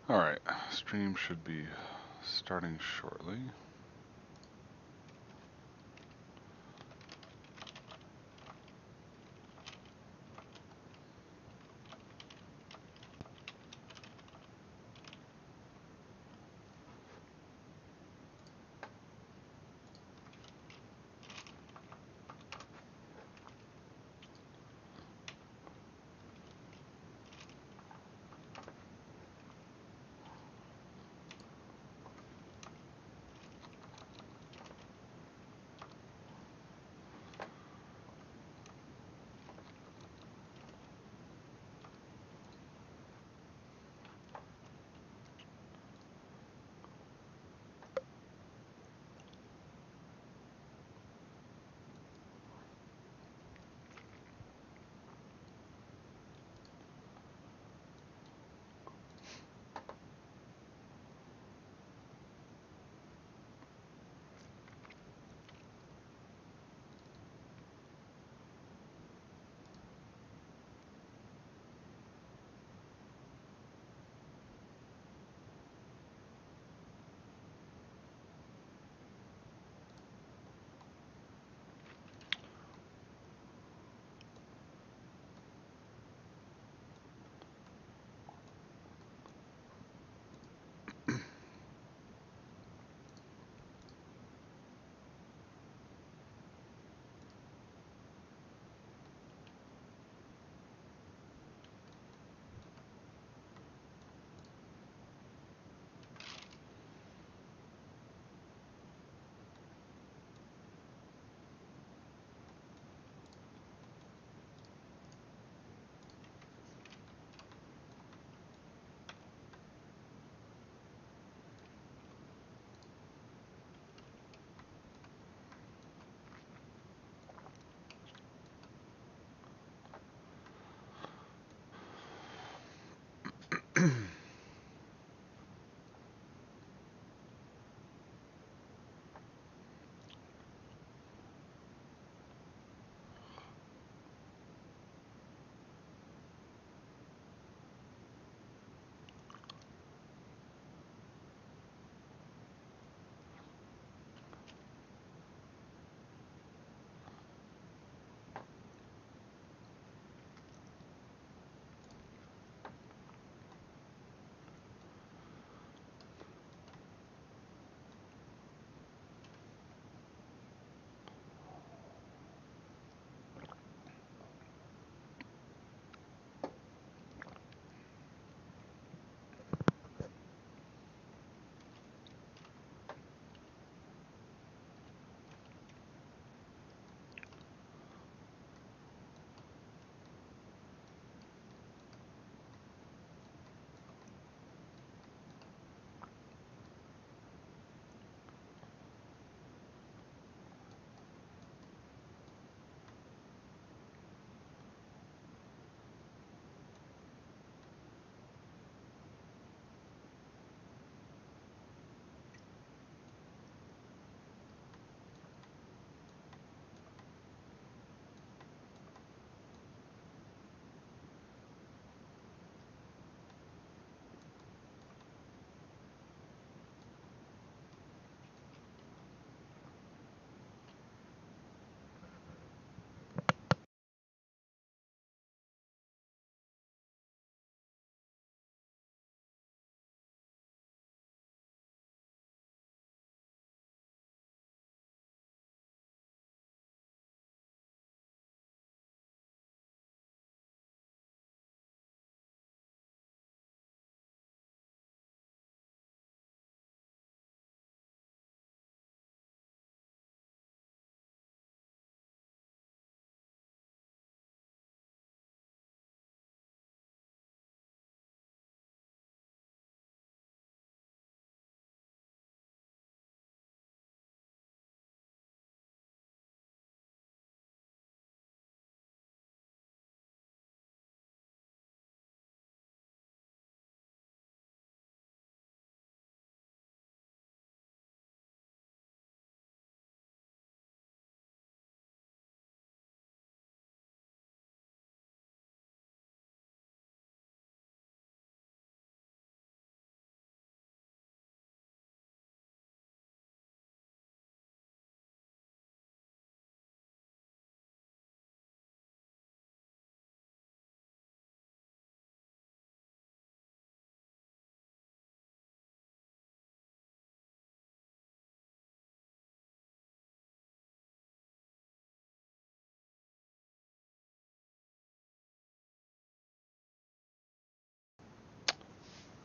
Alright, stream should be starting shortly.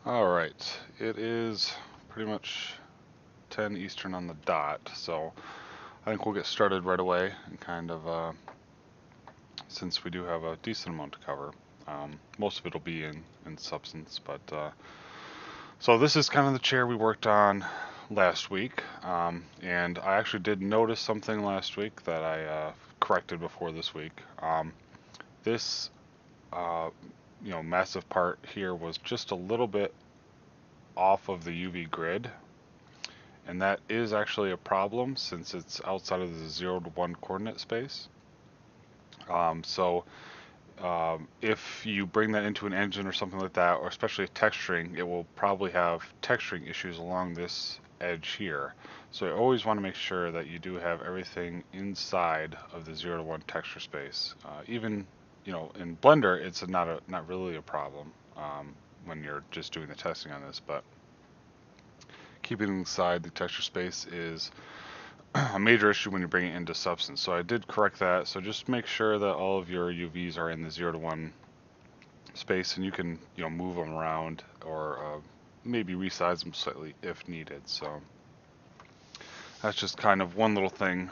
Alright, it is pretty much 10 Eastern on the dot, so I think we'll get started right away and kind of, since we do have a decent amount to cover. Most of it will be in substance, but so this is kind of the chair we worked on last week, and I actually did notice something last week that I corrected before this week. This massive part here was just a little bit off of the UV grid, and that is actually a problem since it's outside of the 0 to 1 coordinate space. So if you bring that into an engine or something like that, or especially texturing, it will probably have texturing issues along this edge here. So you always want to make sure that you do have everything inside of the 0 to 1 texture space. Even in Blender, it's not really a problem when you're just doing the testing on this, but keeping inside the texture space is a major issue when you bring it into substance. So I did correct that. So just make sure that all of your UVs are in the 0 to 1 space, and you can move them around or maybe resize them slightly if needed. So that's just kind of one little thing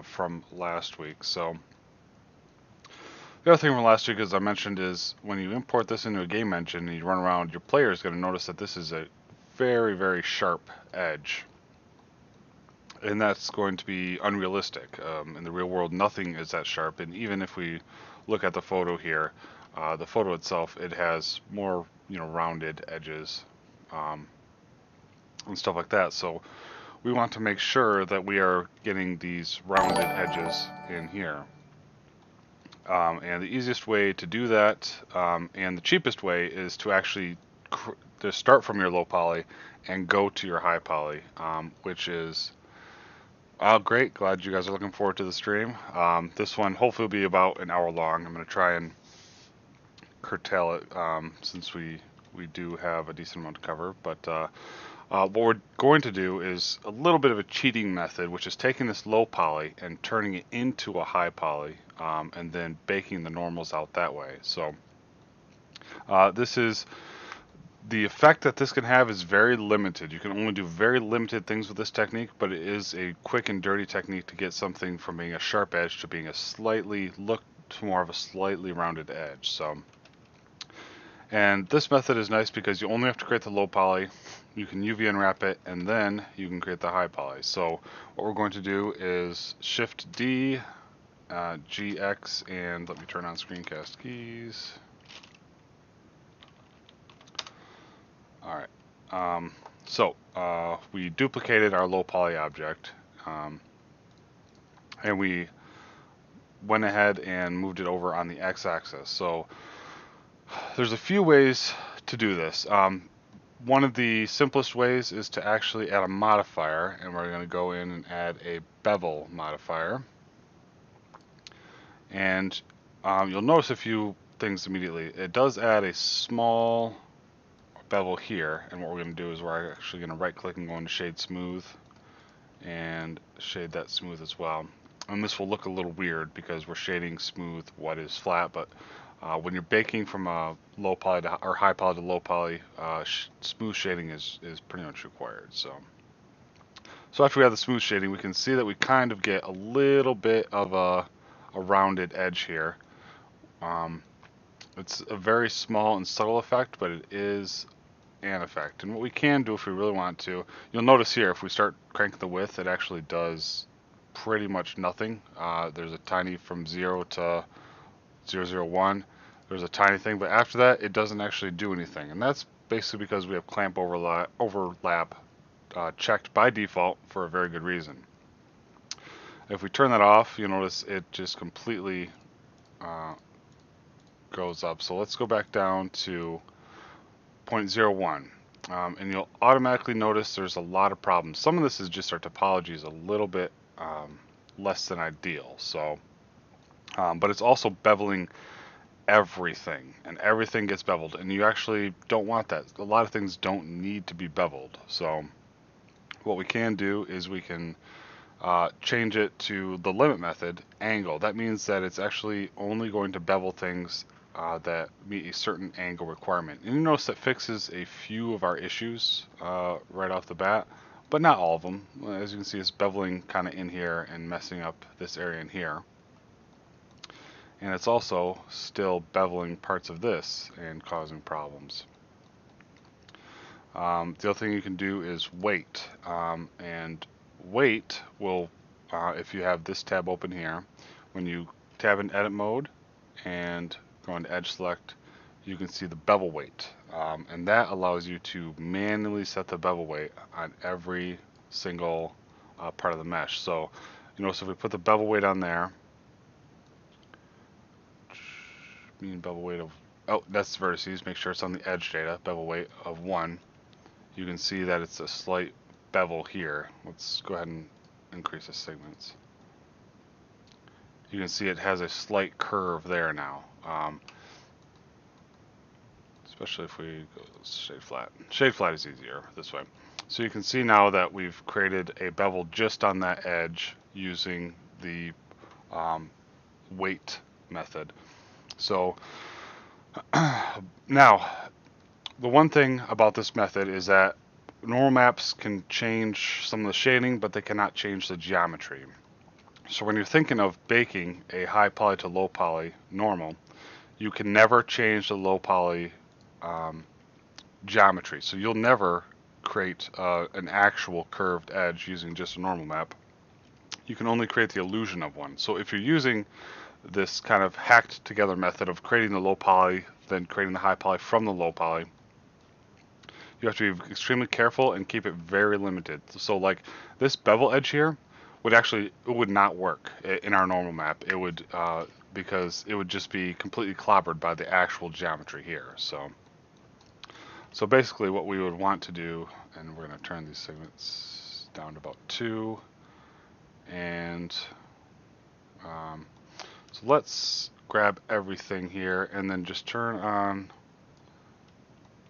from last week. So the other thing from last week, as I mentioned, is when you import this into a game engine and you run around, your player is going to notice that this is a very, very sharp edge. And that's going to be unrealistic. In the real world, nothing is that sharp. And even if we look at the photo here, the photo itself, it has more, rounded edges and stuff like that. So we want to make sure that we are getting these rounded edges in here. And the easiest way to do that, and the cheapest way, is to actually to start from your low poly and go to your high poly, which is great. Glad you guys are looking forward to the stream. This one hopefully will be about an hour long. I'm going to try and curtail it since we do have a decent amount to cover. But what we're going to do is a little bit of a cheating method, which is taking this low poly and turning it into a high poly, and then baking the normals out that way. So this is the effect that this can have is very limited. You can only do very limited things with this technique, but it is a quick and dirty technique to get something from being a sharp edge to being more of a slightly rounded edge. So, and this method is nice because you only have to create the low poly, you can UV unwrap it, and then you can create the high poly. So what we're going to do is Shift D, GX, and let me turn on screencast keys. Alright, so we duplicated our low poly object, and we went ahead and moved it over on the x-axis. So there's a few ways to do this. One of the simplest ways is to actually add a modifier, and we're going to go in and add a bevel modifier. And you'll notice a few things immediately. It does add a small bevel here, and what we're going to do is we're actually going to right click and go into shade smooth and shade that smooth as well. And this will look a little weird because we're shading smooth what is flat, but when you're baking from a low poly to, or high poly to low poly, smooth shading is pretty much required. So after we have the smooth shading, we can see that we kind of get a little bit of a rounded edge here. It's a very small and subtle effect, but it is an effect. And what we can do if we really want to, you'll notice here if we start cranking the width, it actually does pretty much nothing. There's a tiny from 0 to 001. There's a tiny thing, but after that it doesn't actually do anything. And that's basically because we have clamp overlap checked by default for a very good reason. If we turn that off, you'll notice it just completely goes up. So let's go back down to 0.01. And you'll automatically notice there's a lot of problems. Some of this is just our topology is a little bit less than ideal. So, but it's also beveling everything, and everything gets beveled, and you actually don't want that. A lot of things don't need to be beveled. So what we can do is we can change it to the limit method, angle. That means that it's actually only going to bevel things that meet a certain angle requirement. And you notice that fixes a few of our issues right off the bat, but not all of them. As you can see, it's beveling kind of in here and messing up this area in here. And it's also still beveling parts of this and causing problems. The other thing you can do is weight. And weight will, if you have this tab open here, when you tab in edit mode and go into edge select, you can see the bevel weight. And that allows you to manually set the bevel weight on every single part of the mesh. So you notice if we put the bevel weight on there, mean bevel weight of, oh, that's vertices, make sure it's on the edge data, bevel weight of 1. You can see that it's a slight bevel here. Let's go ahead and increase the segments. You can see it has a slight curve there now. Especially if we go shade flat. Shade flat is easier this way. So you can see now that we've created a bevel just on that edge using the weight method. So now, the one thing about this method is that normal maps can change some of the shading, but they cannot change the geometry. So when you're thinking of baking a high poly to low poly normal, you can never change the low poly geometry. So you'll never create an actual curved edge using just a normal map. You can only create the illusion of one. So if you're using this kind of hacked together method of creating the low poly, then creating the high poly from the low poly, you have to be extremely careful and keep it very limited. So like this bevel edge here would not work in our normal map. It would, because it would just be completely clobbered by the actual geometry here. So basically what we would want to do, and we're going to turn these segments down to about 2, and so let's grab everything here and then just turn on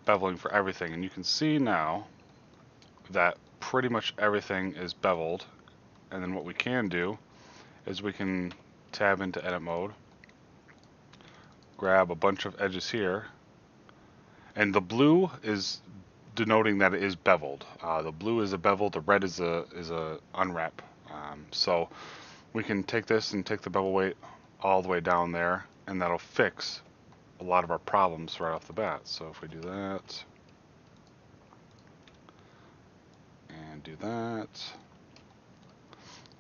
beveling for everything, and you can see now that pretty much everything is beveled. And then what we can do is we can tab into edit mode, grab a bunch of edges here, and the blue is denoting that it is beveled. The blue is a bevel, the red is a unwrap. So we can take this and take the bevel weight all the way down there, and that'll fix a lot of our problems right off the bat. So if we do that and do that,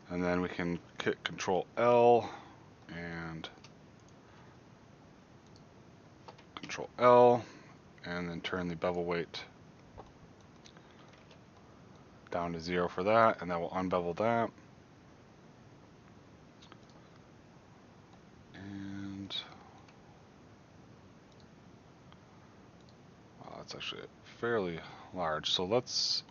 and then we can hit Control L and Control L, and then turn the bevel weight down to 0 for that, and that will unbevel that. And wow, that's actually fairly large. So let's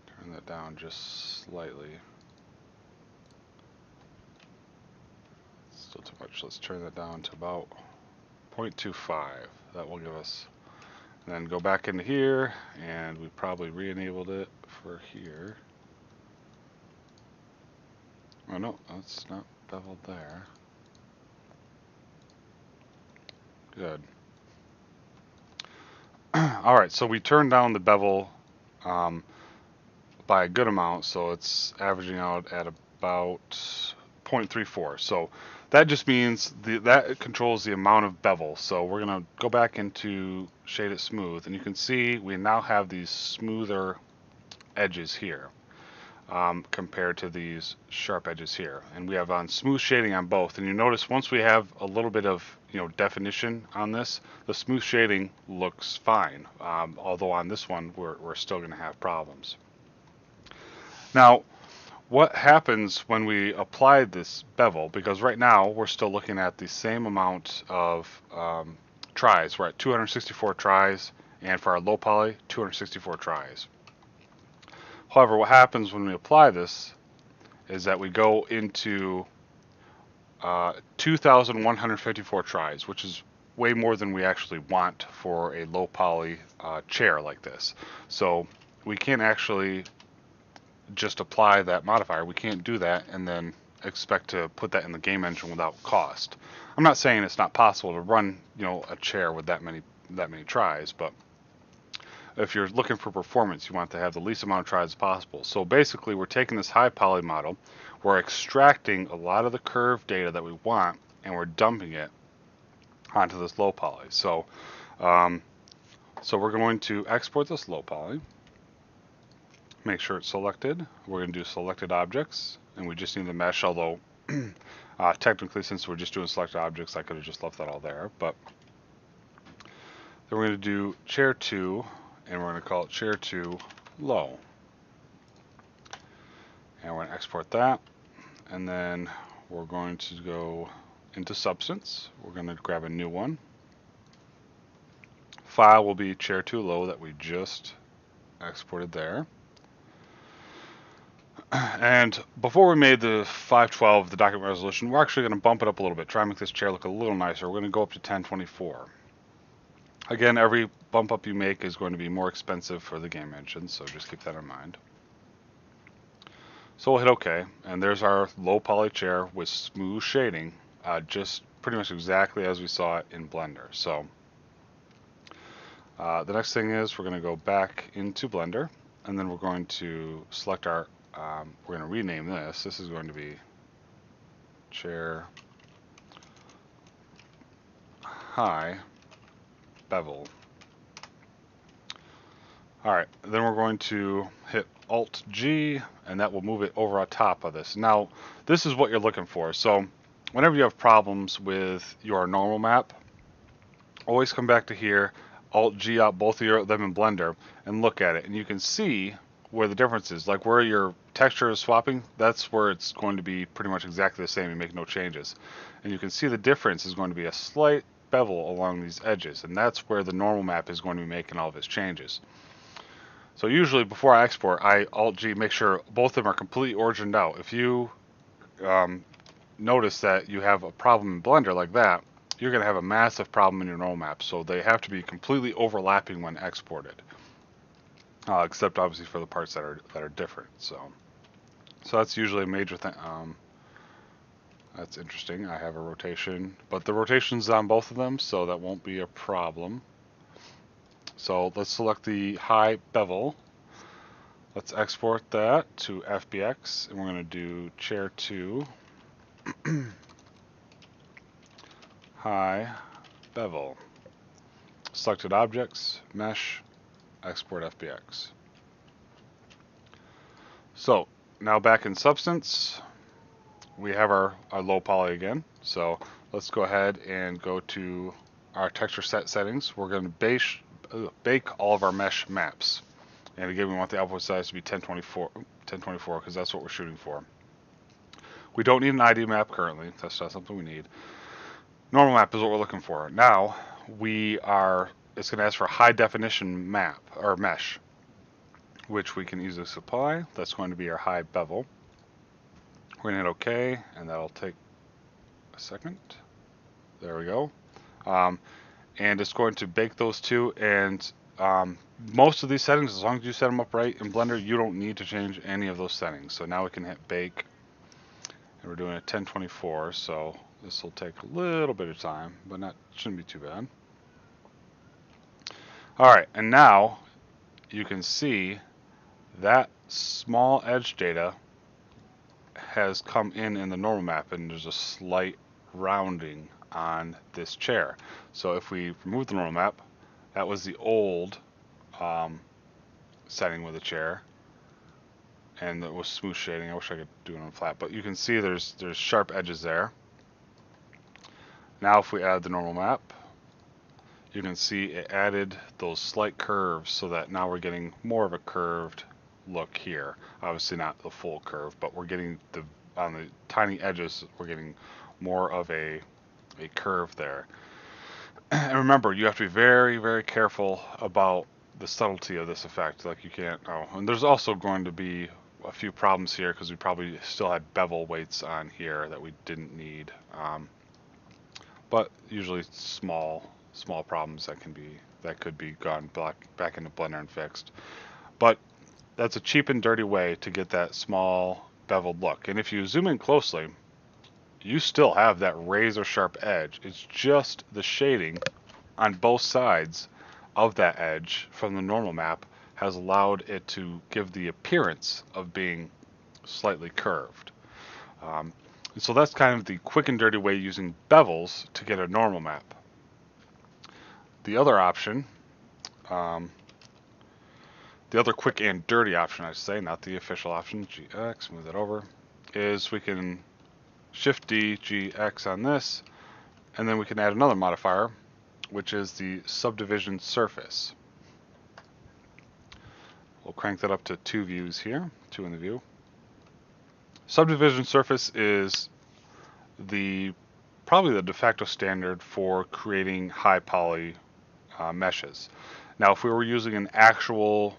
turn that down just slightly. Still too much. Let's turn that down to about 0.25. That will give us, and then go back into here, and we probably re-enabled it for here. Oh no, that's not beveled there. Good. Alright, so we turned down the bevel by a good amount, so it's averaging out at about 0.34. So that just means that controls the amount of bevel. So we're going to go back into Shade It Smooth, and you can see we now have these smoother edges here compared to these sharp edges here. And we have on smooth shading on both. And you notice once we have a little bit of definition on this, the smooth shading looks fine. Although on this one we're still going to have problems. Now, what happens when we apply this bevel? Because right now we're still looking at the same amount of tries. We're at 264 tries, and for our low poly, 264 tries. However, what happens when we apply this is that we go into 2,154 tries, which is way more than we actually want for a low poly chair like this. So we can't actually just apply that modifier. We can't do that and then expect to put that in the game engine without cost. I'm not saying it's not possible to run, a chair with that many tries, but if you're looking for performance, you want to have the least amount of tries as possible. So basically, we're taking this high poly model, we're extracting a lot of the curve data that we want, and we're dumping it onto this low poly. So we're going to export this low poly, make sure it's selected. We're going to do selected objects, and we just need the mesh, although technically, since we're just doing selected objects, I could have just left that all there. But then we're going to do chair 2, and we're going to call it chair 2 low. And we're going to export that, and then we're going to go into substance. We're going to grab a new one. File will be chair 2 low that we just exported there. And before we made the 512, the document resolution, we're actually going to bump it up a little bit, try and make this chair look a little nicer. We're going to go up to 1024. Again, every bump up you make is going to be more expensive for the game engine, so just keep that in mind. So we'll hit OK, and there's our low poly chair with smooth shading, just pretty much exactly as we saw it in Blender. So the next thing is we're going to go back into Blender, and then we're going to select our, we're going to rename this. This is going to be chair high bevel. Alright, then we're going to hit Alt G, and that will move it over on top of this. Now, this is what you're looking for. So, whenever you have problems with your normal map, always come back to here, Alt G out both of them in Blender, and look at it. And you can see where the difference is. Like where your texture is swapping, that's where it's going to be pretty much exactly the same. You make no changes. And you can see the difference is going to be a slight bevel along these edges. And that's where the normal map is going to be making all of its changes. So usually before I export, I Alt-G, make sure both of them are completely origined out. If you notice that you have a problem in Blender like that, you're going to have a massive problem in your normal map. So they have to be completely overlapping when exported, except obviously for the parts that are different. So that's usually a major thing. That's interesting. I have a rotation, but the rotation's on both of them, so that won't be a problem. So let's select the high bevel. Let's export that to FBX, and we're going to do chair 2 high bevel. Selected objects, mesh, export FBX. So now back in Substance, we have our low poly again. So let's go ahead and go to our texture set settings. We're going to bake all of our mesh maps, and again we want the output size to be 1024 because that's what we're shooting for. We don't need an ID map currently. That's not something we need. Normal map is what we're looking for. Now it's going to ask for a high definition map or mesh, which we can easily supply. That's going to be our high bevel. We're going to hit OK, and that'll take a second. There we go. And it's going to bake those two, and most of these settings, as long as you set them up right in Blender, you don't need to change any of those settings. So now we can hit bake, and we're doing a 1024, so this will take a little bit of time, but shouldn't be too bad. Alright, and now you can see that small edge data has come in the normal map, and there's a slight rounding on this chair. So if we remove the normal map, that was the old setting with the chair, and it was smooth shading. I wish I could do it on flat, but you can see there's sharp edges there. Now if we add the normal map, you can see it added those slight curves, so that now we're getting more of a curved look here. Obviously not the full curve, but we're getting on the tiny edges, we're getting more of a curve there. And remember, you have to be very, very careful about the subtlety of this effect. Like you can't, and there's also going to be a few problems here because we probably still had bevel weights on here that we didn't need. But usually small problems that could be gone back into Blender and fixed. But that's a cheap and dirty way to get that small beveled look. And if you zoom in closely, you still have that razor sharp edge. It's just the shading on both sides of that edge from the normal map has allowed it to give the appearance of being slightly curved. And so that's kind of the quick and dirty way using bevels to get a normal map. The other option, the other quick and dirty option, I should say, not the official option, GX, move that over, is we can Shift D, GX on this, and then we can add another modifier, which is the subdivision surface. We'll crank that up to 2 views here, 2 in the view. Subdivision surface is probably the de facto standard for creating high poly meshes. Now, if we were using an actual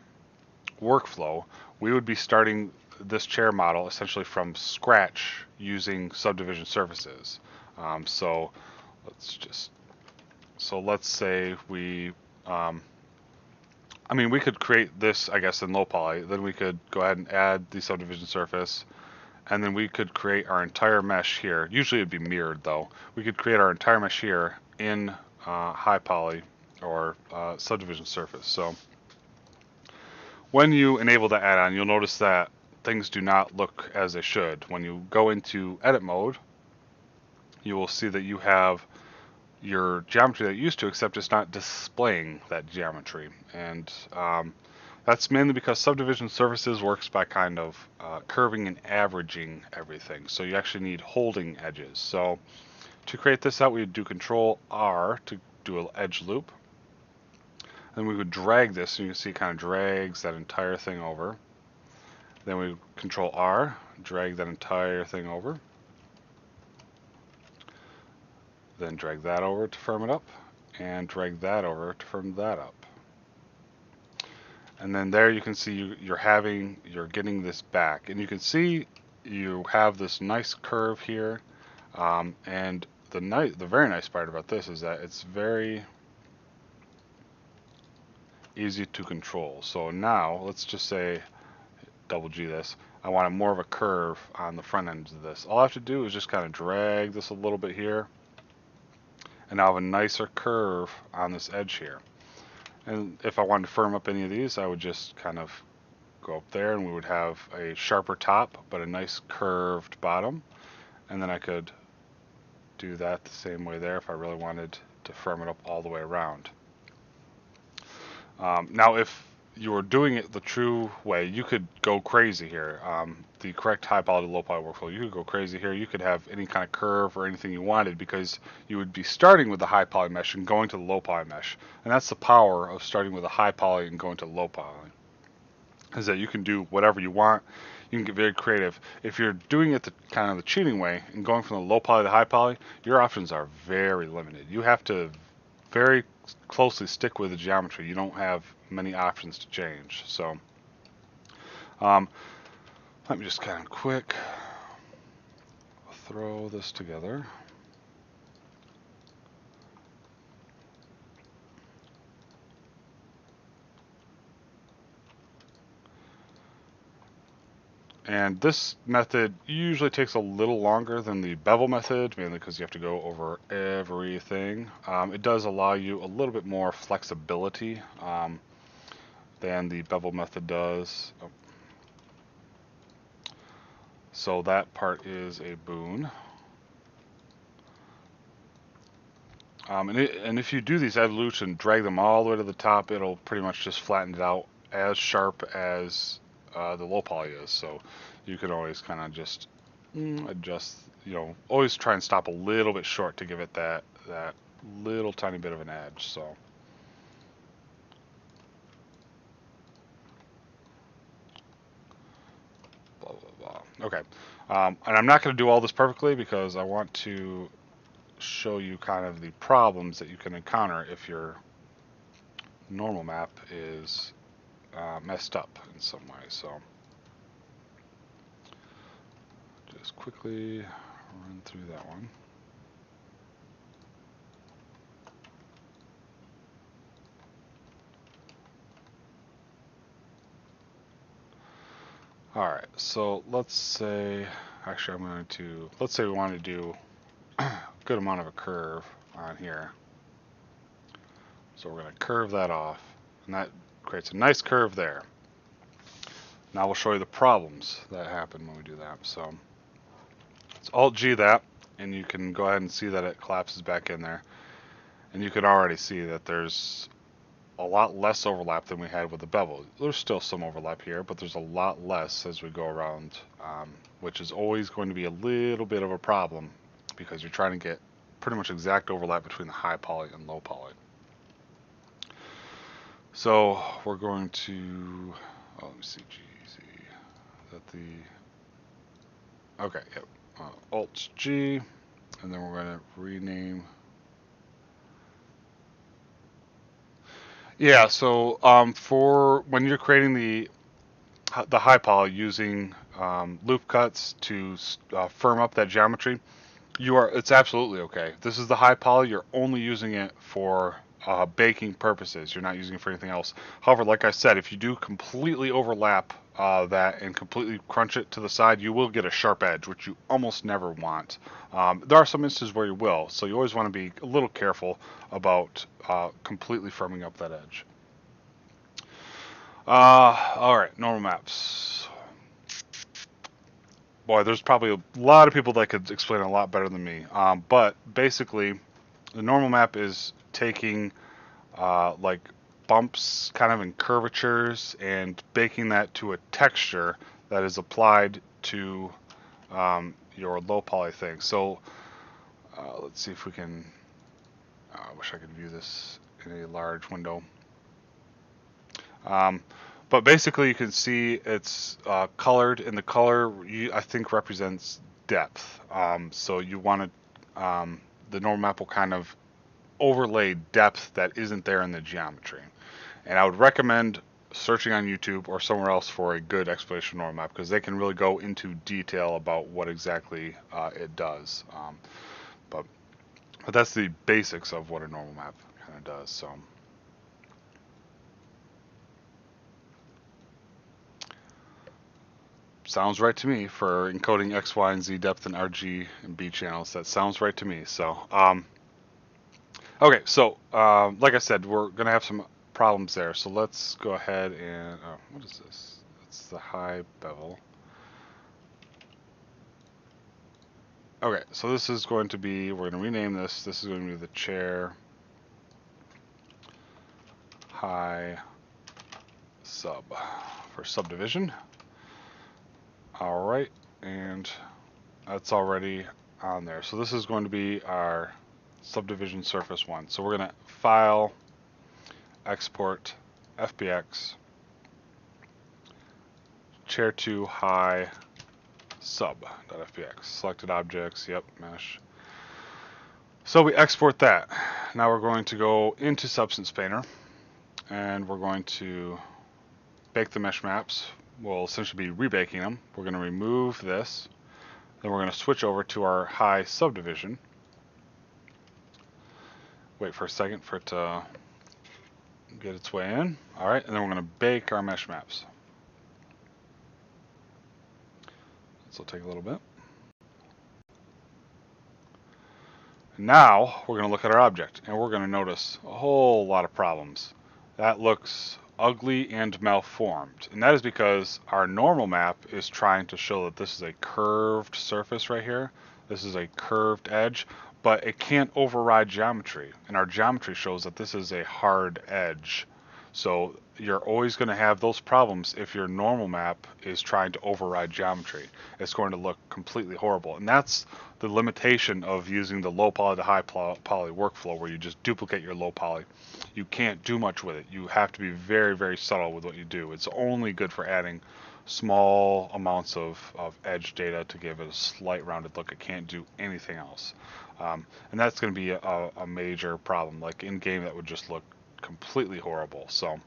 workflow, we would be starting this chair model essentially from scratch using subdivision surfaces. So let's say we, we could create this, I guess, in low poly. Then we could go ahead and add the subdivision surface, and then we could create our entire mesh here. Usually it'd be mirrored though. We could create our entire mesh here in high poly or subdivision surface. So when you enable the add-on, you'll notice that things do not look as they should. When you go into edit mode, you will see that you have your geometry that you used to, except it's not displaying that geometry. And that's mainly because subdivision surfaces works by kind of curving and averaging everything. So you actually need holding edges. So to create this out, we would do Control R to do an edge loop. Then we would drag this, and you can see it kind of drags that entire thing over. Then we Control R, drag that entire thing over. Then drag that over to firm it up, and drag that over to firm that up. And then there you can see you're getting this back, and you can see you have this nice curve here. And the very nice part about this is that it's very easy to control. So now let's just say double G this. I want more of a curve on the front end of this. All I have to do is just kind of drag this a little bit here, and now I have a nicer curve on this edge here. And if I wanted to firm up any of these, I would just kind of go up there, and we would have a sharper top but a nice curved bottom. And then I could do that the same way there if I really wanted to firm it up all the way around. Now if you were doing it the true way, you could go crazy here. The correct high poly to low poly workflow, you could go crazy here. You could have any kind of curve or anything you wanted, because you would be starting with the high poly mesh and going to the low poly mesh. And that's the power of starting with a high poly and going to low poly, is that you can do whatever you want. You can get very creative. If you're doing it the kind of the cheating way and going from the low poly to high poly, your options are very limited. You have to very closely stick with the geometry. You don't have many options to change. So let me just kind of quick throw this together. And this method usually takes a little longer than the bevel method, mainly because you have to go over everything. It does allow you a little bit more flexibility than the bevel method does. So that part is a boon. And if you do these edge loops and drag them all the way to the top, it'll pretty much just flatten it out as sharp as the low poly is. So you can always kind of just adjust, always try and stop a little bit short to give it that little tiny bit of an edge. So blah blah blah. Okay, and I'm not going to do all this perfectly because I want to show you kind of the problems that you can encounter if your normal map is messed up in some way. So just quickly run through that one. Alright, so let's say Actually, I'm going to, let's say we want to do a good amount of a curve on here. So we're going to curve that off, and that creates a nice curve there. Now we'll show you the problems that happen when we do that. So let's Alt-G that, and you can go ahead and see that it collapses back in there. And you can already see that there's a lot less overlap than we had with the bevel. There's still some overlap here, but there's a lot less as we go around, which is always going to be a little bit of a problem because you're trying to get pretty much exact overlap between the high poly and low poly. So we're going to, oh, let me see, GZ, is that the, okay, yep, Alt-G, and then we're going to rename. Yeah, so for when you're creating the high poly using loop cuts to firm up that geometry, it's absolutely okay. This is the high poly. You're only using it for baking purposes. You're not using it for anything else. However, like I said, if you do completely overlap that and completely crunch it to the side, you will get a sharp edge, which you almost never want. There are some instances where you will, so you always want to be a little careful about completely firming up that edge. All right, normal maps. Boy, there's probably a lot of people that could explain it a lot better than me. But basically, the normal map is taking like bumps kind of in curvatures and baking that to a texture that is applied to your low poly thing. So let's see if we can, I wish I could view this in a large window. But basically you can see it's colored, and the color I think represents depth. So you want to, the normal map will kind of overlay depth that isn't there in the geometry. And I would recommend searching on YouTube or somewhere else for a good explanation of normal map, because they can really go into detail about what exactly it does. But that's the basics of what a normal map kind of does. So. Sounds right to me for encoding X, Y, and Z depth in RG and B channels. That sounds right to me. So, okay, so like I said, we're going to have some problems there. So let's go ahead and, oh, what is this? That's the high bevel. Okay, so this is going to be, we're going to rename this. This is going to be the chair high sub for subdivision. All right, and that's already on there. So this is going to be our subdivision surface 1. So we're going to file, export, FBX, chair 2 high sub.fbx. Selected objects, yep, mesh. So we export that. Now we're going to go into Substance Painter, and we're going to bake the mesh maps. We'll essentially be rebaking them. We're going to remove this. Then we're going to switch over to our high subdivision. Wait for a second for it to get its way in. All right, and then we're going to bake our mesh maps. This will take a little bit. Now we're going to look at our object, and we're going to notice a whole lot of problems. That looks ugly and malformed, and that is because our normal map is trying to show that this is a curved surface right here. This is a curved edge, but it can't override geometry, and our geometry shows that this is a hard edge. So you're always going to have those problems if your normal map is trying to override geometry. It's going to look completely horrible, and that's the limitation of using the low poly to high poly workflow, where you just duplicate your low poly. You can't do much with it. You have to be very, very subtle with what you do. It's only good for adding small amounts of edge data to give it a slight rounded look. It can't do anything else. And that's going to be a major problem. Like in game, that would just look completely horrible. So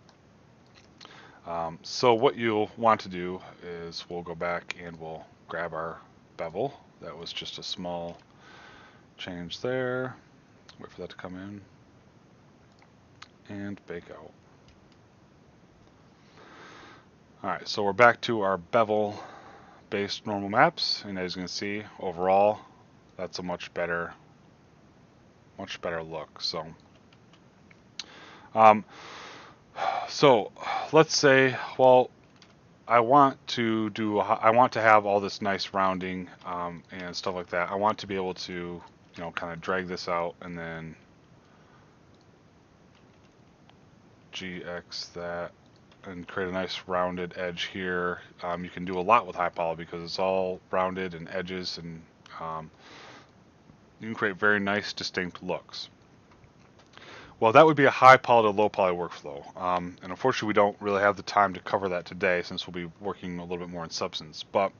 so what you'll want to do is we'll go back and we'll grab our bevel. That was just a small change there. Wait for that to come in and bake out. All right, so we're back to our bevel based normal maps, and as you can see, overall, that's a much better look. Um, so let's say, well, I want to have all this nice rounding and stuff like that. I want to be able to, kind of drag this out and then GX that and create a nice rounded edge here. You can do a lot with high poly because it's all rounded and edges, and you can create very nice distinct looks. Well, that would be a high poly to low poly workflow, and unfortunately we don't really have the time to cover that today since we'll be working a little bit more in substance. But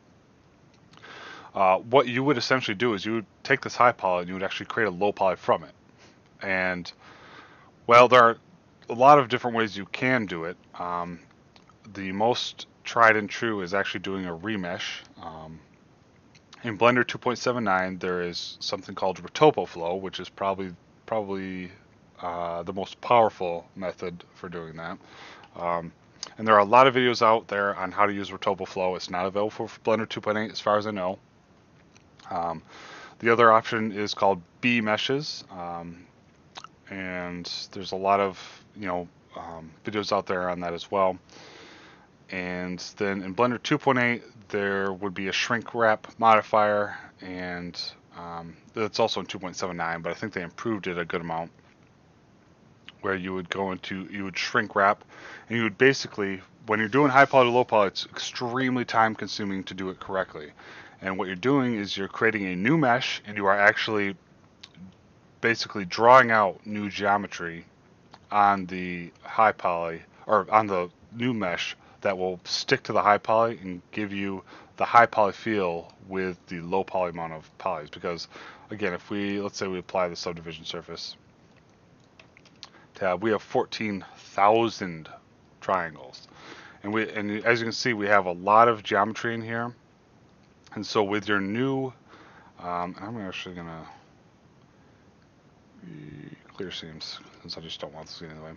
what you would essentially do is you would take this high poly and you would actually create a low poly from it. And well, there are a lot of different ways you can do it. The most tried and true is actually doing a remesh. In Blender 2.79, there is something called Rotopo Flow, which is probably the most powerful method for doing that. And there are a lot of videos out there on how to use Rotopo Flow. It's not available for Blender 2.8 as far as I know. The other option is called B meshes, and there's a lot of videos out there on that as well. And then in Blender 2.8, there would be a shrink wrap modifier, and that's also in 2.79, but I think they improved it a good amount, where you would shrink wrap, and you would basically, when you're doing high poly to low poly, it's extremely time consuming to do it correctly. And what you're doing is you're creating a new mesh, and you are actually basically drawing out new geometry on the high poly, or on the new mesh, that will stick to the high poly and give you the high poly feel with the low poly amount of polys. Because again, let's say we apply the subdivision surface tab, we have 14,000 triangles, and as you can see, we have a lot of geometry in here. And so with your new, I'm actually gonna clear seams since I just don't want this anyway.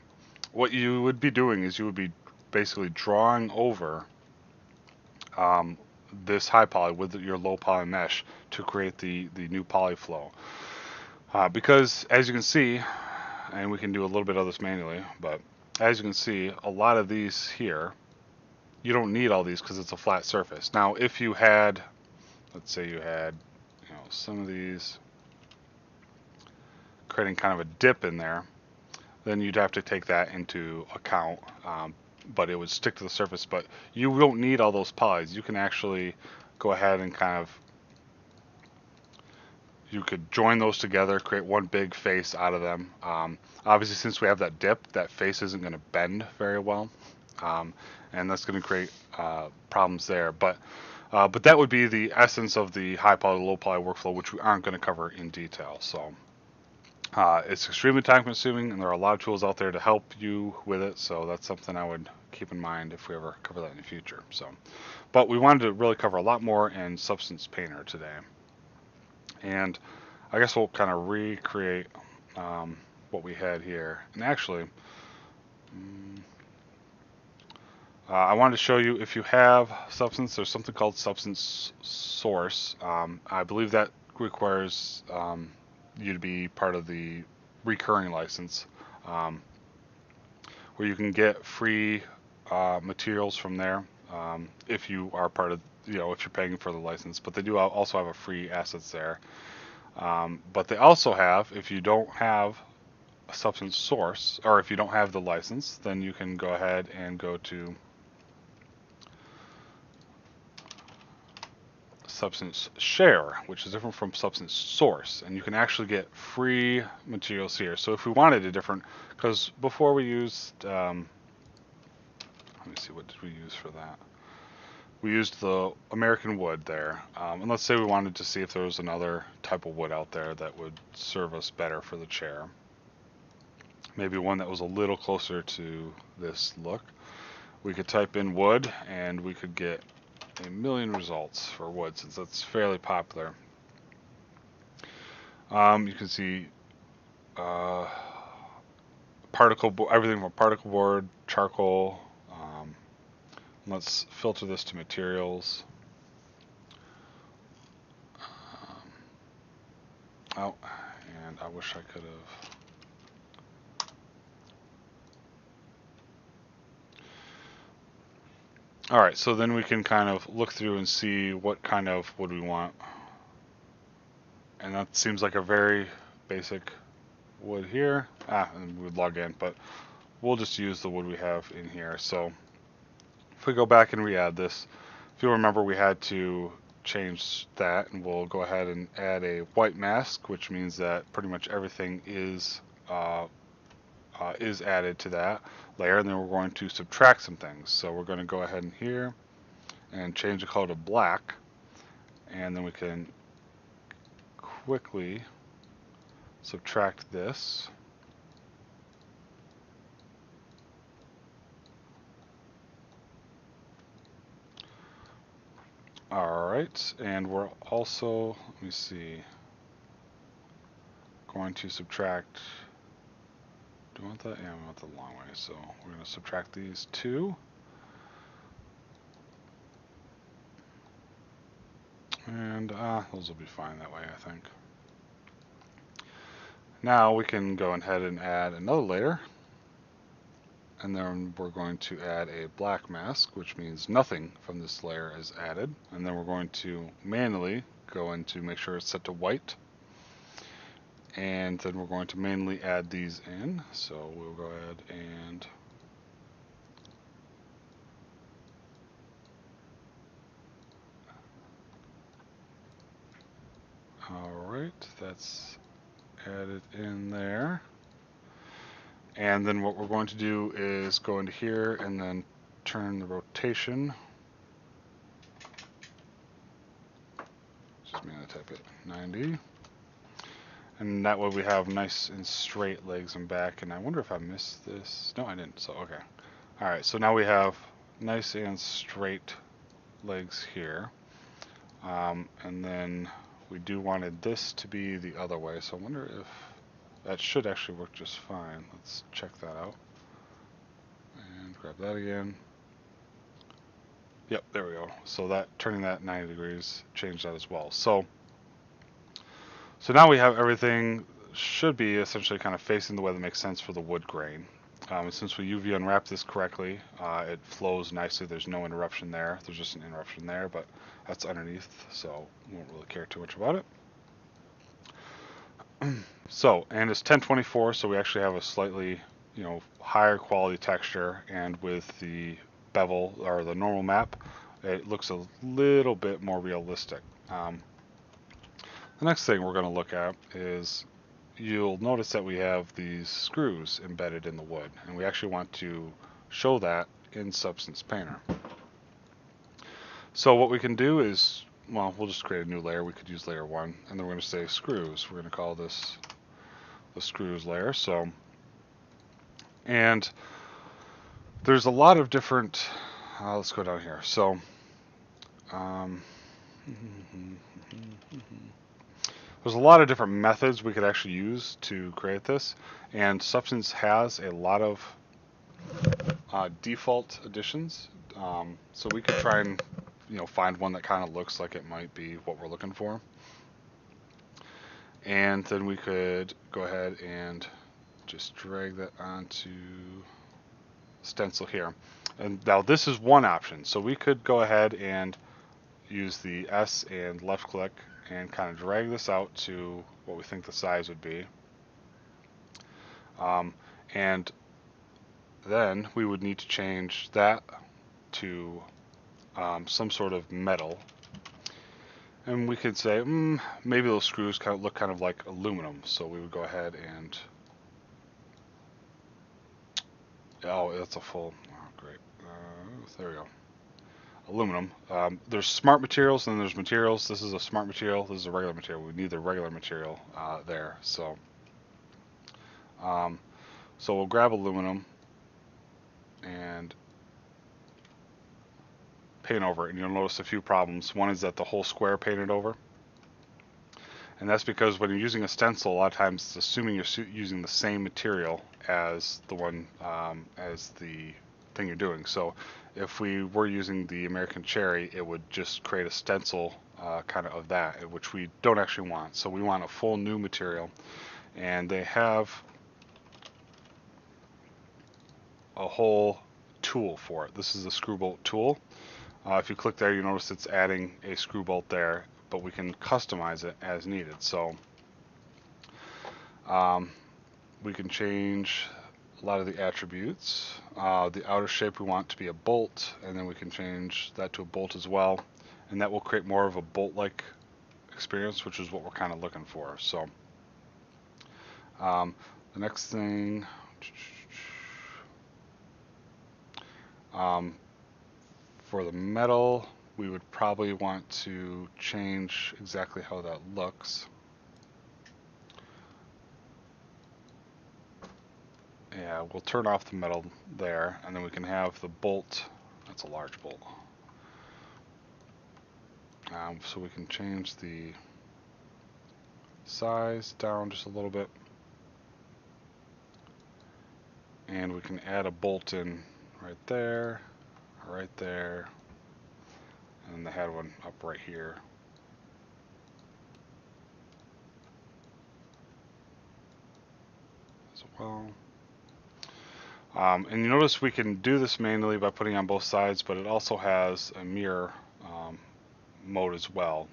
What you would be doing is you would be basically drawing over this high poly with your low poly mesh to create the new poly flow. Because as you can see, and we can do a little bit of this manually, but as you can see, a lot of these here, you don't need all these because it's a flat surface. Now, if you had, let's say you had, some of these creating kind of a dip in there, then you'd have to take that into account. But it would stick to the surface. But you don't need all those polys. You can actually go ahead and you could join those together, create one big face out of them. Obviously, since we have that dip, that face isn't going to bend very well, and that's going to create problems there. But that would be the essence of the high poly, low poly workflow, which we aren't going to cover in detail. So it's extremely time consuming, and there are a lot of tools out there to help you with it. So that's something I would keep in mind if we ever cover that in the future. But we wanted to really cover a lot more in Substance Painter today. And I guess we'll kind of recreate what we had here. And actually, I wanted to show you, if you have Substance, there's something called Substance Source. I believe that requires you to be part of the recurring license, where you can get free materials from there if you are part of, if you're paying for the license. But they do also have a free assets there. But they also have, if you don't have a Substance Source, or if you don't have the license, then you can go ahead and go to Substance Share, which is different from Substance Source, and you can actually get free materials here. So if we wanted a different, because before we used, let me see, what did we use for that? We used the American wood there, and let's say we wanted to see if there was another type of wood out there that would serve us better for the chair. Maybe one that was a little closer to this look. We could type in wood, and we could get a million results for wood, since that's fairly popular. You can see everything from particle board, charcoal. Let's filter this to materials. Oh, and I wish I could have. Alright, so then we can kind of look through and see what kind of wood we want. And that seems like a very basic wood here. And we would log in, but we'll just use the wood we have in here. So if we go back and re-add this, if you'll remember, we had to change that, and we'll go ahead and add a white mask, which means that pretty much everything is added to that layer, and then we're going to subtract some things. So we're going to go ahead in here and change the color to black, and then we can quickly subtract this. Alright, and we're also, let me see, going to subtract, do we want that? Yeah, we want the long way, so we're going to subtract these two. And those will be fine that way, I think. Now we can go ahead and add another layer. And then we're going to add a black mask, which means nothing from this layer is added. And then we're going to manually go in to make sure it's set to white. And then we're going to manually add these in. So we'll go ahead and alright, that's added in there. And then what we're going to do is go into here and then turn the rotation. Just manually type it 90. And that way we have nice and straight legs and back. And I wonder if I missed this. No, I didn't. So, okay. Alright, so now we have nice and straight legs here. And then we do wanted this to be the other way. So I wonder if that should actually work just fine. Let's check that out. And grab that again. Yep, there we go. So that turning that 90 degrees changed that as well. So now we have everything should be essentially kind of facing the way that makes sense for the wood grain. Since we UV unwrap this correctly, it flows nicely. There's no interruption there. There's just an interruption there, but that's underneath, so we won't really care too much about it. So, and it's 1024, so we actually have a slightly, higher quality texture, and with the bevel or the normal map, it looks a little bit more realistic. The next thing we're going to look at is you'll notice that we have these screws embedded in the wood, and we actually want to show that in Substance Painter. So what we can do is, well, we'll just create a new layer. We could use layer 1, and then we're going to say screws. We're going to call this the screws layer. So, and there's a lot of different, let's go down here. So, there's a lot of different methods we could actually use to create this, and Substance has a lot of default additions. So we could try and find one that kind of looks like it might be what we're looking for, and then we could go ahead and just drag that onto stencil here. And now this is one option, so we could go ahead and use the S and left click and kind of drag this out to what we think the size would be. And then we would need to change that to some sort of metal. And we could say, maybe those screws look kind of like aluminum. So we would go ahead and, oh, that's a full, oh, great. There we go. Aluminum. There's smart materials and there's materials. This is a smart material. This is a regular material. We need the regular material there. So we'll grab aluminum and paint over it. And you'll notice a few problems. One is that the whole square painted over. And that's because when you're using a stencil, a lot of times it's assuming you're using the same material as the one, as the thing you're doing. So if we were using the American Cherry, it would just create a stencil kind of that, which we don't actually want. So we want a full new material, and they have a whole tool for it. This is a screw bolt tool. If you click there, you notice it's adding a screw bolt there, but we can customize it as needed. So we can change a lot of the attributes. The outer shape we want to be a bolt, and then we can change that to a bolt as well, and that will create more of a bolt-like experience, which is what we're kind of looking for. So the next thing, for the metal, we would probably want to change exactly how that looks. Yeah, we'll turn off the metal there, and then we can have the bolt. That's a large bolt. So we can change the size down just a little bit, and we can add a bolt in right there, and they had one up right here. As well. And you notice we can do this manually by putting on both sides, but it also has a mirror mode as well,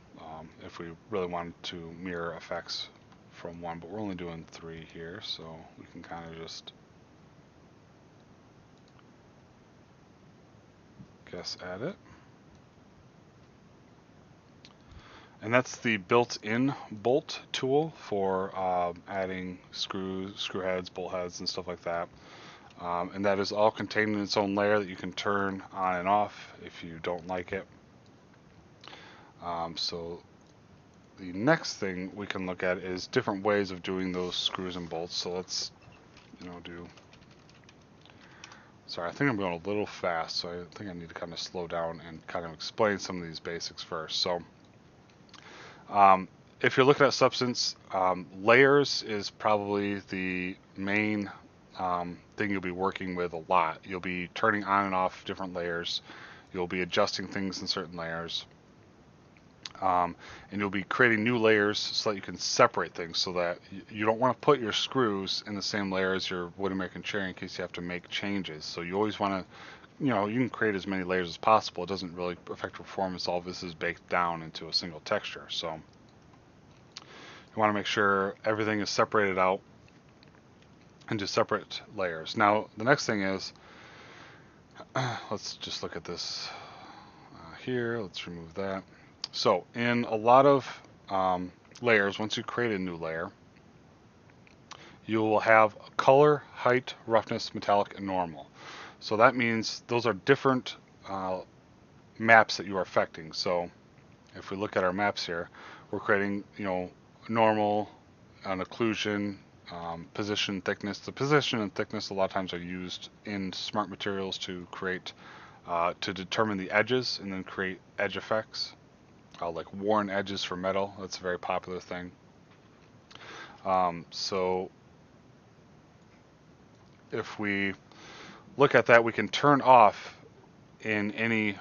if we really wanted to mirror effects from one, but we're only doing 3 here, so we can kind of just add it. And that's the built-in bolt tool for adding screw heads, bolt heads, and stuff like that. And that is all contained in its own layer that you can turn on and off if you don't like it. So the next thing we can look at is different ways of doing those screws and bolts. So let's, do. Sorry, I think I'm going a little fast, so I think I need to kind of slow down and kind of explain some of these basics first. So if you're looking at substance, layers is probably the main thing you'll be working with a lot. You'll be turning on and off different layers. You'll be adjusting things in certain layers. And you'll be creating new layers so that you can separate things, so that you don't want to put your screws in the same layer as your wood American cherry in case you have to make changes. So you always want to, you can create as many layers as possible. It doesn't really affect performance. All of this is baked down into a single texture. So you want to make sure everything is separated out into separate layers. Now the next thing is, let's just look at this here. Let's remove that. So in a lot of layers, once you create a new layer, you will have color, height, roughness, metallic, and normal. So that means those are different maps that you are affecting. So if we look at our maps here, we're creating, normal, an occlusion, position, thickness. The position and thickness a lot of times are used in smart materials to create, to determine the edges and then create edge effects. Like worn edges for metal, that's a very popular thing. So if we look at that, we can turn off in any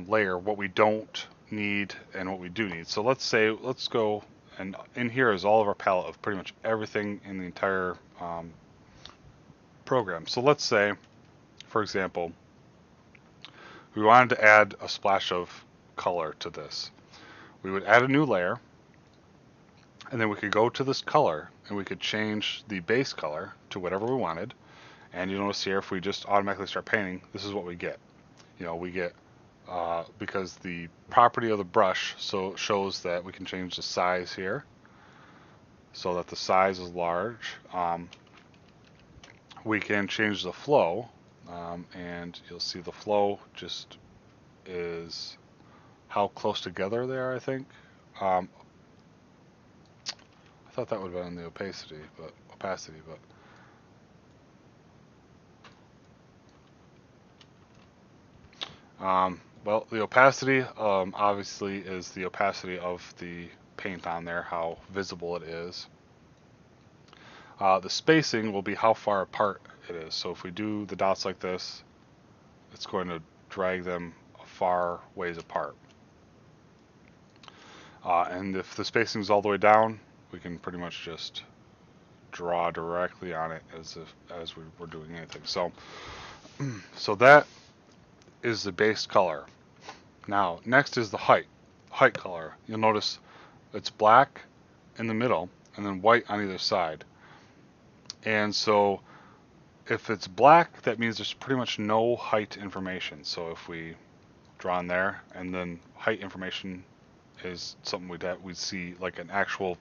layer what we don't need and what we do need. So let's go, and in here is all of our palette of pretty much everything in the entire program. So let's say, for example, we wanted to add a splash of color to this. We would add a new layer, and then we could go to this color and we could change the base color to whatever we wanted. And you notice here, if we just automatically start painting, this is what we get. We get, because the property of the brush shows that we can change the size here so that the size is large. We can change the flow, and you'll see the flow just is how close together they are, I think. I thought that would have been the opacity, but well, the opacity obviously is the opacity of the paint on there, how visible it is. The spacing will be how far apart it is. So if we do the dots like this, it's going to drag them far ways apart. And if the spacing is all the way down, we can pretty much just draw directly on it as we were doing anything. So that is the base color. Now, next is the height color. You'll notice it's black in the middle and then white on either side. And so if it's black, that means there's pretty much no height information. So if we draw in there, and then height information is something we'd see like an actual,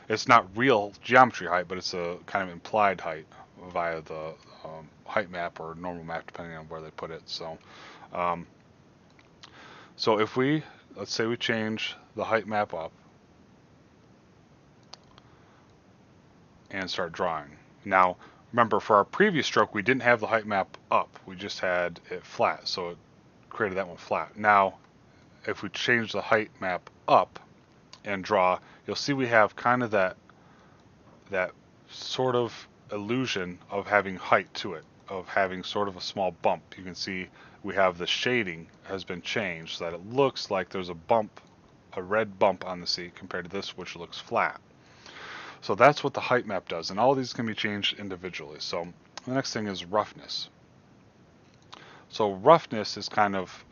it's not real geometry height, but it's a kind of implied height via the height map or normal map, depending on where they put it. So if let's say we change the height map up and start drawing. Now, remember, for our previous stroke, we didn't have the height map up. We just had it flat, so it created that one flat. Now, if we change the height map up and draw, you'll see we have kind of that sort of illusion of having height to it, of having sort of a small bump. You can see we have the shading has been changed so that it looks like there's a bump, a red bump on the sea compared to this, which looks flat. So that's what the height map does, and all of these can be changed individually. So the next thing is roughness. So roughness is kind of,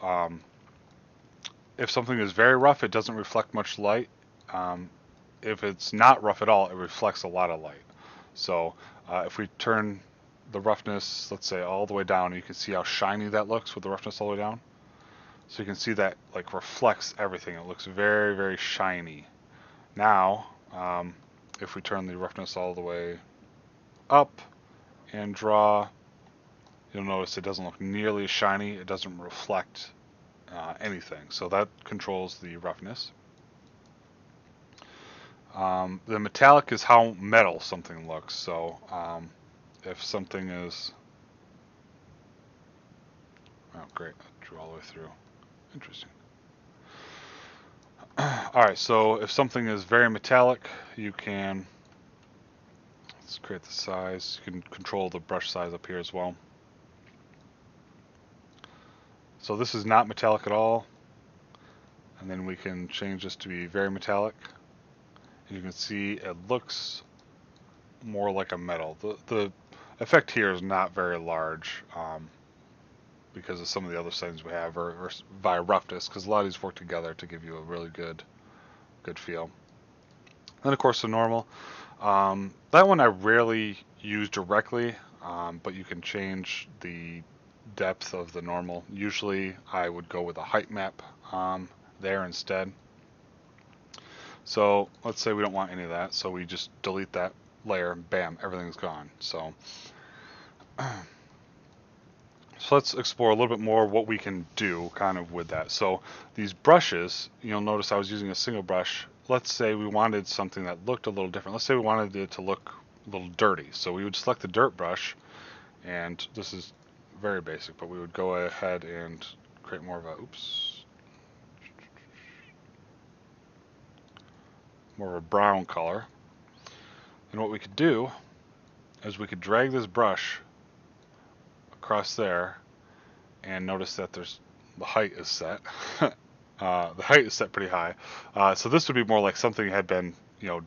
if something is very rough, it doesn't reflect much light. If it's not rough at all, it reflects a lot of light. So if we turn the roughness, let's say, all the way down, you can see how shiny that looks with the roughness all the way down. So you can see that like reflects everything. It looks very, very shiny. Now, if we turn the roughness all the way up and draw, you'll notice it doesn't look nearly as shiny. It doesn't reflect anything. So that controls the roughness. The metallic is how metal something looks. So if something is, oh great, I drew all the way through. Interesting. Alright, so if something is very metallic, you can, let's create the size. You can control the brush size up here as well. So this is not metallic at all, and then we can change this to be very metallic. And you can see it looks more like a metal. The effect here is not very large because of some of the other settings we have, or via roughness, because a lot of these work together to give you a really good feel. Then of course the normal. That one I rarely use directly, but you can change the depth of the normal. Usually I would go with a height map there instead. So let's say we don't want any of that, so we just delete that layer and bam, everything's gone. So let's explore a little bit more what we can do kind of with that. So these brushes, you'll notice I was using a single brush. Let's say we wanted something that looked a little different. Let's say we wanted it to look a little dirty. So we would select the dirt brush, and this is very basic, but we would go ahead and create more of a, more of a brown color. And what we could do is we could drag this brush across there, and notice that the height is set. The height is set pretty high. So this would be more like something had been,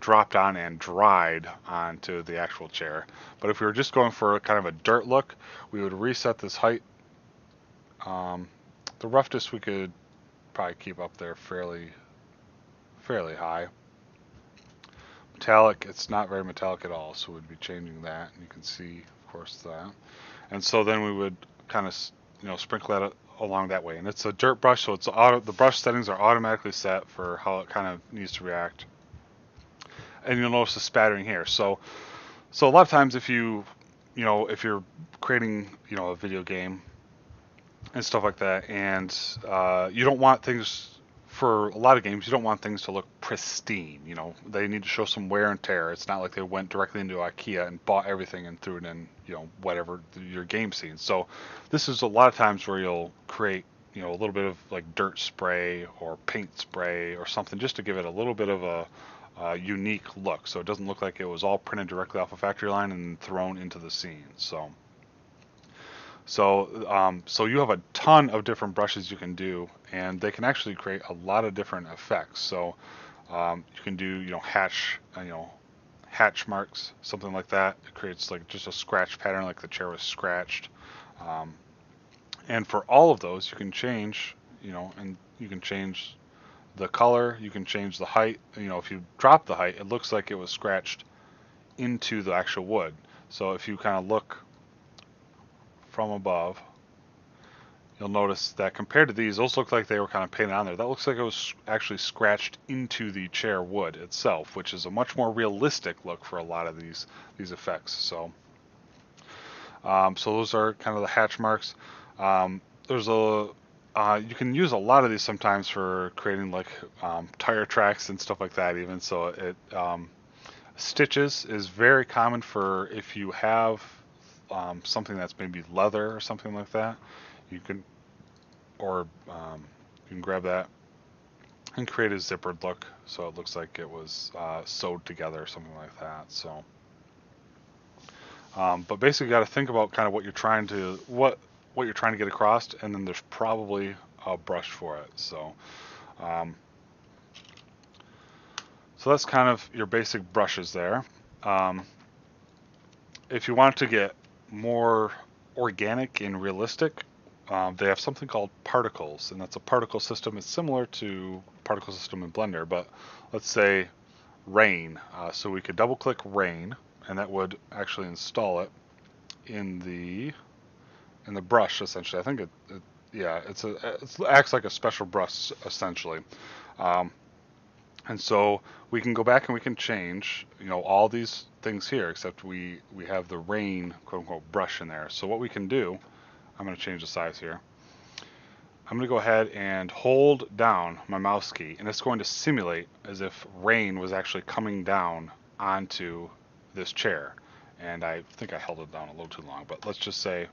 dropped on and dried onto the actual chair. But if we were just going for kind of a dirt look, we would reset this height. The roughness we could probably keep up there fairly high. Metallic, it's not very metallic at all, so we'd be changing that, and you can see, of course, that. And so then we would kind of, sprinkle that along that way. And it's a dirt brush, so the brush settings are automatically set for how it kind of needs to react. And you'll notice the spattering here. So a lot of times if if you're creating, a video game and stuff like that, and you don't want things, for a lot of games, you don't want things to look pristine. They need to show some wear and tear. It's not like they went directly into IKEA and bought everything and threw it in, whatever your game scene. So this is a lot of times where you'll create, a little bit of like dirt spray or paint spray or something, just to give it a little bit of a unique look, so it doesn't look like it was all printed directly off a factory line and thrown into the scene. So you have a ton of different brushes you can do, and they can actually create a lot of different effects. So You can do, hatch marks, something like that. It creates like just a scratch pattern, like the chair was scratched. Um, and for all of those, you can change, and you can change the color. You can change the height. If you drop the height, it looks like it was scratched into the actual wood. So if you kind of look from above, you'll notice that compared to those look like they were kind of painted on there. That looks like it was actually scratched into the chair wood itself, which is a much more realistic look for a lot of these effects. So those are kind of the hatch marks. There's you can use a lot of these sometimes for creating like tire tracks and stuff like that. Even so, stitches is very common for if you have something that's maybe leather or something like that. You can or you can grab that and create a zippered look, so it looks like it was sewed together or something like that. So, but basically, you got to think about kind of what you're trying to get across, and then there's probably a brush for it. Um, so that's kind of your basic brushes there. Um, if you want to get more organic and realistic, they have something called particles, and that's a particle system. It's similar to particle system in Blender, but let's say rain. So we could double click rain, and that would actually install it in the brush essentially. I think it acts like a special brush essentially. Um, and so we can go back and we can change, all these things here, except we have the rain quote unquote brush in there. So what we can do, I'm going to change the size here. I'm going to go ahead and hold down my mouse key, and it's going to simulate as if rain was actually coming down onto this chair. And I think I held it down a little too long, but let's just say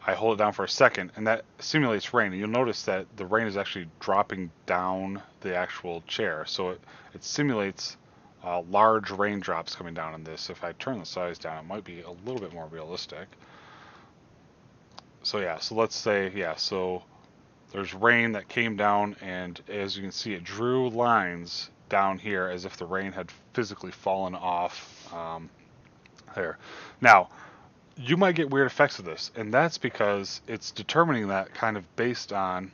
I hold it down for a second, and that simulates rain. And you'll notice that the rain is actually dropping down the actual chair. So it simulates large raindrops coming down on this. If I turn the size down, it might be a little bit more realistic. So yeah, so let's say, so there's rain that came down, and as you can see, it drew lines down here as if the rain had physically fallen off there. Now, you might get weird effects of this, and that's because it's determining that kind of based on,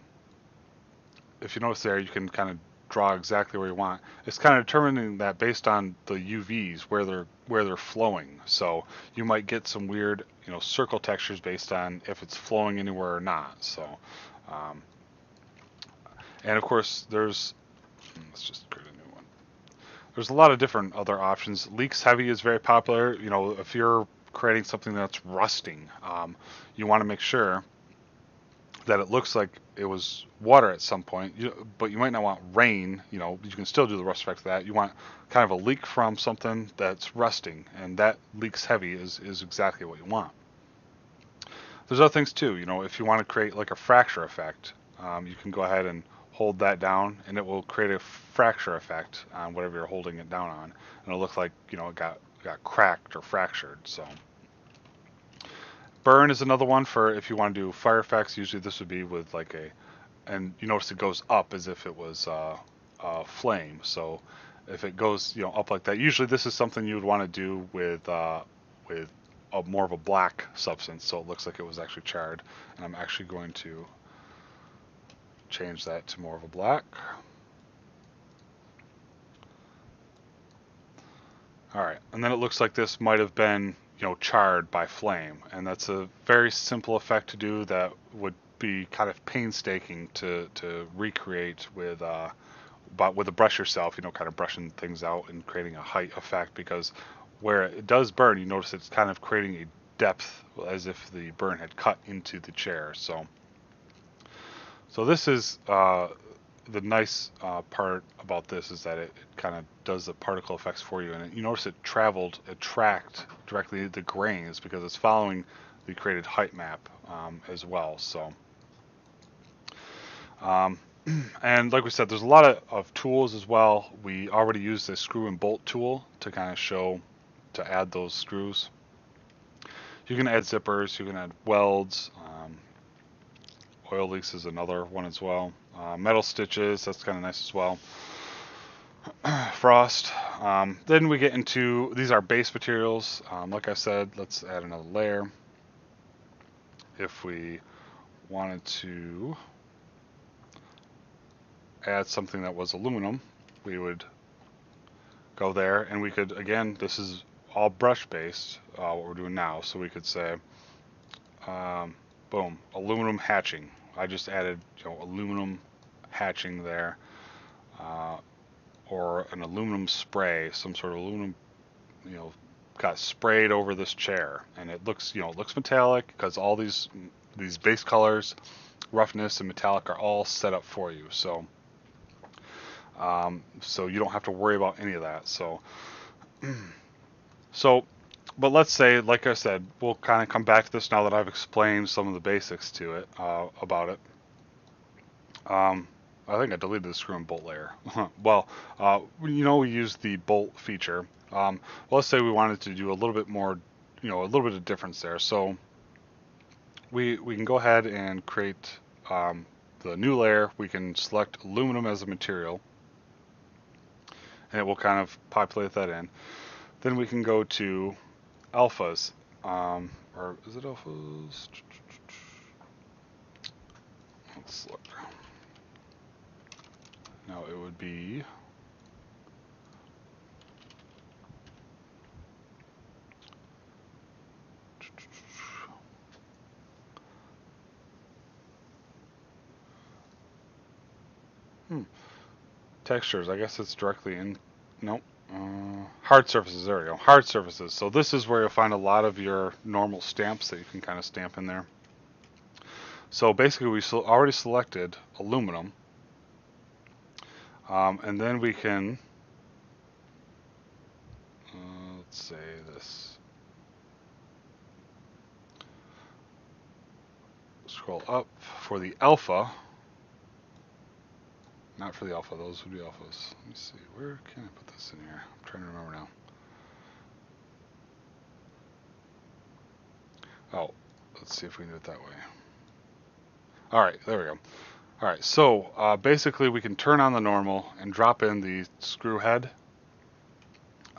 if you notice there, you can kind of draw exactly where you want. It's kind of determining that based on the UVs where they're flowing. So you might get some weird, circle textures based on if it's flowing anywhere or not. So, and of course, let's just create a new one. There's a lot of different other options. Leaks heavy is very popular. If you're creating something that's rusting, you want to make sure that it looks like it was water at some point, but you might not want rain. You can still do the rust effect of that. You want kind of a leak from something that's rusting, and that leaks heavy is exactly what you want. There's other things too. If you want to create like a fracture effect, you can go ahead and hold that down, and it will create a fracture effect on whatever you're holding it down on, and it'll look like it got cracked or fractured. So burn is another one for if you want to do fire effects. Usually this would be with like and you notice it goes up as if it was a flame. So if it goes up like that, usually this is something you would want to do with more of a black substance, so it looks like it was actually charred. And I'm actually going to change that to more of a black. All right, and then it looks like this might have been charred by flame, and that's a very simple effect to do that would be kind of painstaking to recreate with the brush yourself, kind of brushing things out and creating a height effect, because where it does burn, you notice it's kind of creating a depth as if the burn had cut into the chair. So this is the nice part about this is that it kind of does the particle effects for you, and you notice it tracked directly the grains because it's following the created height map as well. So, and like we said, there's a lot of tools as well. We already used the screw and bolt tool to kind of show to add those screws. You can add zippers, you can add welds. Oil leaks is another one as well. Metal stitches, that's kind of nice as well. frost. Then we get into, these are base materials. Like I said, let's add another layer. If we wanted to add something that was aluminum, we would go there, and we could, again, this is all brush based, what we're doing now, so we could say, boom, aluminum hatching. I just added, aluminum hatching there, or an aluminum spray, some sort of aluminum, got sprayed over this chair, and it looks, it looks metallic because all these base colors, roughness and metallic, are all set up for you. So so you don't have to worry about any of that. So but let's say, like I said, we'll kind of come back to this now that I've explained some of the basics to it, about it. I think I deleted the screw and bolt layer. Well, we use the bolt feature. Well, let's say we wanted to do a little bit more, a little bit of difference there. So we can go ahead and create the new layer. We can select aluminum as a material, and it will kind of populate that in. Then we can go to alphas, or is it alphas? Let's look. No, it would be textures. I guess it's directly in. Nope. Hard surfaces. There we go. Hard surfaces. So this is where you'll find a lot of your normal stamps that you can kind of stamp in there. So basically, we already selected aluminum, and then we can let's say this. Scroll up for the alpha. Not for the alpha, those would be alphas. Let me see, where can I put this in here? I'm trying to remember now. Oh, let's see if we can do it that way. Alright, there we go. Alright, so basically we can turn on the normal and drop in the screw head.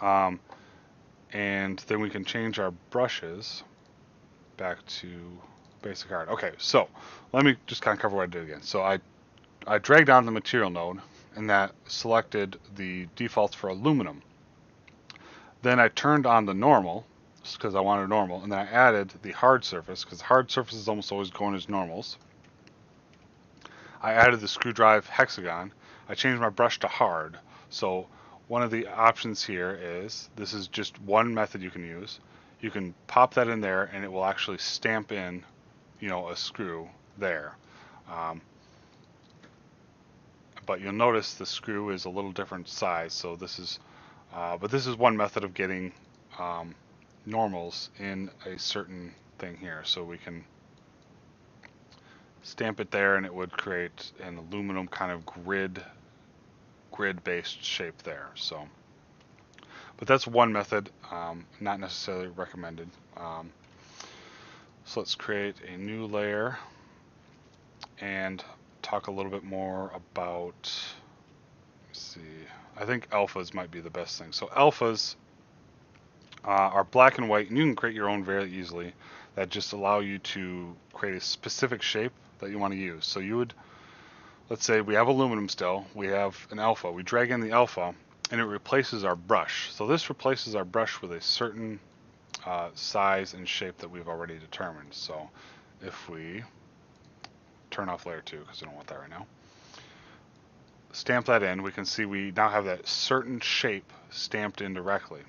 And then we can change our brushes back to basic hard. Okay, so let me just kind of cover what I did again. So I dragged down the material node, and that selected the defaults for aluminum. Then I turned on the normal, because I wanted normal, and then I added the hard surface, because hard surfaces almost always going as normals. I added the screw drive hexagon. I changed my brush to hard. So one of the options here is, this is just one method you can use. You can pop that in there, and it will actually stamp in, a screw there. But you'll notice the screw is a little different size, so this is, but this is one method of getting normals in a certain thing here. So we can stamp it there, and it would create an aluminum kind of grid-based shape there. So, but that's one method, not necessarily recommended. So let's create a new layer and talk a little bit more about, let's see, I think alphas might be the best thing. So alphas are black and white, and you can create your own very easily, that just allow you to create a specific shape that you want to use. So you would, let's say we have aluminum still, we have an alpha, we drag in the alpha, and it replaces our brush. So this replaces our brush with a certain size and shape that we've already determined. So if we turn off layer 2, because I don't want that right now, stamp that in, we can see we now have that certain shape stamped in directly.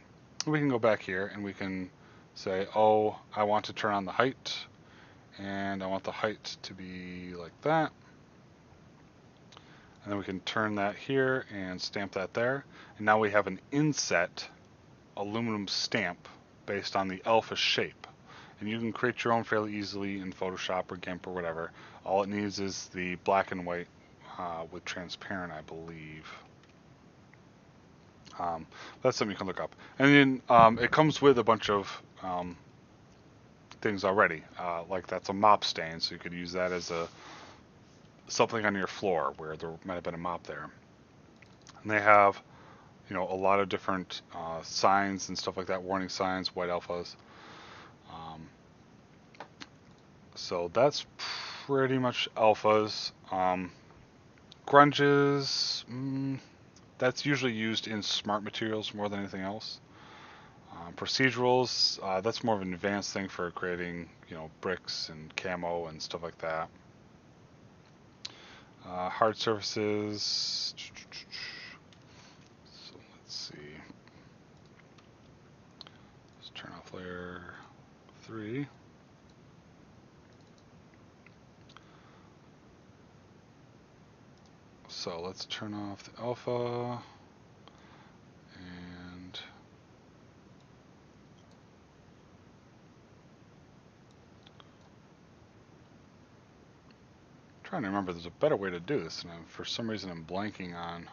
We can go back here and we can say, oh, I want to turn on the height, and I want the height to be like that. And then we can turn that here and stamp that there. And now we have an inset aluminum stamp based on the alpha shape. And you can create your own fairly easily in Photoshop or GIMP or whatever. All it needs is the black and white with transparent, I believe. That's something you can look up. And then it comes with a bunch of things already. Like that's a mop stain, so you could use that as something on your floor where there might have been a mop there. And they have you know, a lot of different signs and stuff like that, warning signs, white alphas. So that's pretty much alphas. Grunges, that's usually used in smart materials more than anything else. Procedurals, that's more of an advanced thing for creating, you know, bricks and camo and stuff like that. Hard surfaces. So let's see. Let's turn off layer 3. So let's turn off the alpha and trying to remember there's a better way to do this, and for some reason I'm blanking on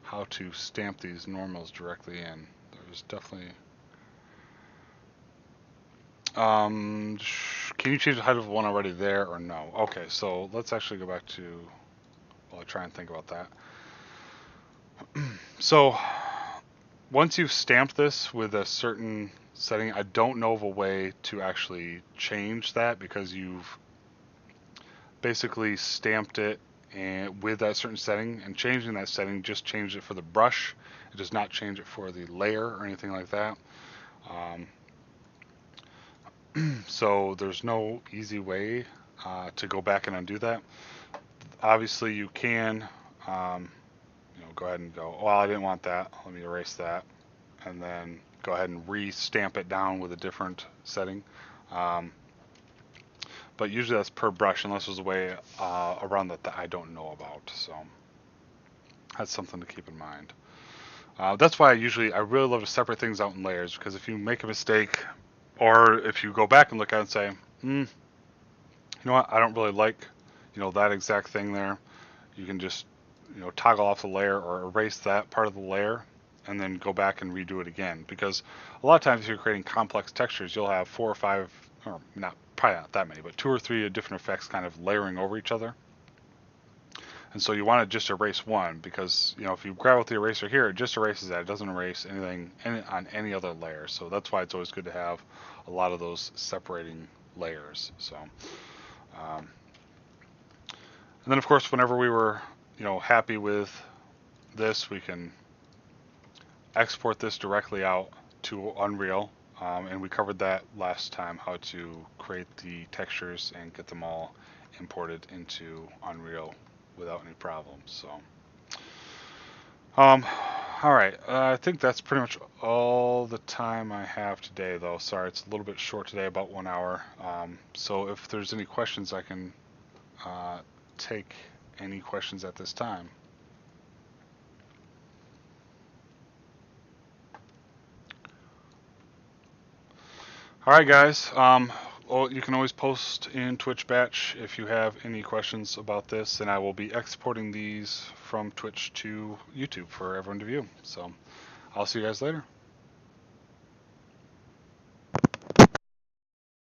how to stamp these normals directly in. There's definitely can you change the height of one already there or no? Okay, so let's actually go back to while I try and think about that. So once you've stamped this with a certain setting, I don't know of a way to actually change that because you've basically stamped it and with that certain setting, and changing that setting just changed it for the brush. It does not change it for the layer or anything like that. So there's no easy way to go back and undo that. Obviously you can you know, go ahead and go, well, I didn't want that, let me erase that, and then go ahead and re-stamp it down with a different setting. But usually that's per brush, unless there's a way around that I don't know about. So that's something to keep in mind. That's why I really love to separate things out in layers, because if you make a mistake, or if you go back and look at it and say, you know what, I don't really like, you know, that exact thing there, you can just, you know, toggle off the layer or erase that part of the layer and then go back and redo it again. Because a lot of times if you're creating complex textures, you'll have 4 or 5, or probably not that many, but 2 or 3 different effects kind of layering over each other. And so you want to just erase one, because, you know, if you grab with the eraser here, it just erases that. It doesn't erase anything on any other layer. So that's why it's always good to have a lot of those separating layers. So, and then of course, whenever we were, you know, happy with this, we can export this directly out to Unreal. And we covered that last time, how to create the textures and get them all imported into Unreal without any problems. So, all right, I think that's pretty much all the time I have today, though. Sorry, it's a little bit short today, about 1 hour. So if there's any questions, I can take any questions at this time. All right, guys. Well, you can always post in Twitch Batch if you have any questions about this, and I will be exporting these from Twitch to YouTube for everyone to view. So I'll see you guys later.